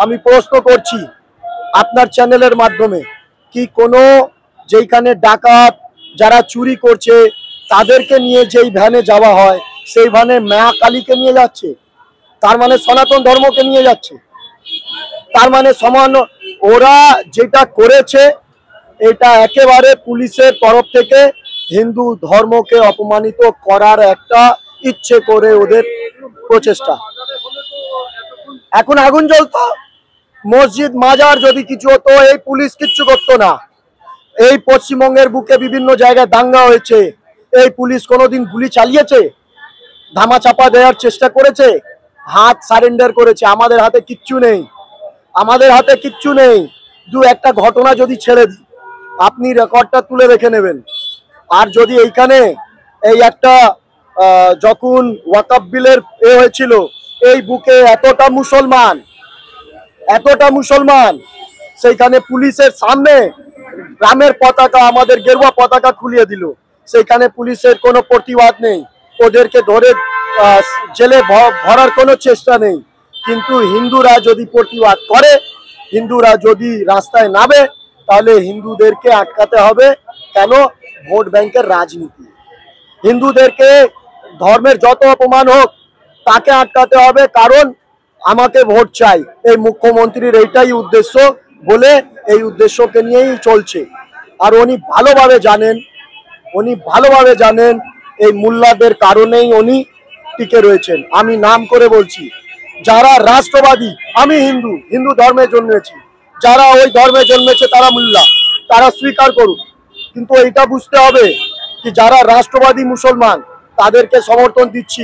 আমি প্রশ্ন করছি আপনার চ্যানেলের মাধ্যমে কি কোনো যেখানে ডাকাত যারা চুরি করছে তাদেরকে নিয়ে যেই ভ্যানে যাওয়া হয় সেই ভ্যানে মা কালীকে নিয়ে যাচ্ছে, তার মানে সনাতন ধর্মকে নিয়ে যাচ্ছে, তার মানে সমান ওরা যেটা করেছে এটা একেবারে পুলিশের তরফ থেকে হিন্দু ধর্মকে অপমানিত করার একটা ইচ্ছে করে ওদের প্রচেষ্টা। এখন আগুন জ্বলতো মসজিদ মাজার যদি কিছু হতো এই পুলিশ কিচ্ছু করতো না। এই পশ্চিমবঙ্গের বুকে বিভিন্ন জায়গায় দাঙ্গা হয়েছে, এই পুলিশ কোনোদিন গুলি চালিয়েছে? ধামা চাপা দেওয়ার চেষ্টা করেছে? হাত সারেন্ডার করেছে। আমাদের হাতে কিচ্ছু নেই, আমাদের হাতে কিচ্ছু নেই। দু একটা ঘটনা যদি ছেড়ে দিই, আপনি রেকর্ডটা তুলে রেখে নেবেন। আর যদি এইখানে এই একটা যখন ওয়াকফ বিলের হয়েছিল এই বুকে এতটা মুসলমান সেইখানে পুলিশের সামনে গ্রামের পতাকা আমাদের গেরুয়া পতাকা খুলিয়ে দিল, সেইখানে পুলিশের কোনো প্রতিবাদ নেই, ওদেরকে ধরে জেলে ভরার কোনো চেষ্টা নেই। কিন্তু হিন্দুরা যদি প্রতিবাদ করে, হিন্দুরা যদি রাস্তায় নামে, তাহলে হিন্দুদেরকে আটকাতে হবে। কেন? ভোট ব্যাংকের রাজনীতি। হিন্দুদেরকে ধর্মের যত অপমান হোক তাকে আটকাতে হবে, কারণ আমাকে ভোট চাই। এই মুখ্যমন্ত্রীর এইটাই উদ্দেশ্য বলে এই উদ্দেশ্যকে নিয়েই চলছে। আর উনি ভালোভাবে জানেন এই মোল্লাদের কারণেই উনি টিকে রয়েছেন। আমি নাম করে বলছি, যারা রাষ্ট্রবাদী, আমি হিন্দু ধর্মে জন্মেছি, যারা ওই ধর্মে জন্মেছে তারা মোল্লা, তারা স্বীকার করুক। কিন্তু এটা বুঝতে হবে কি যারা রাষ্ট্রবাদী মুসলমান তাদেরকে সমর্থন দিচ্ছি।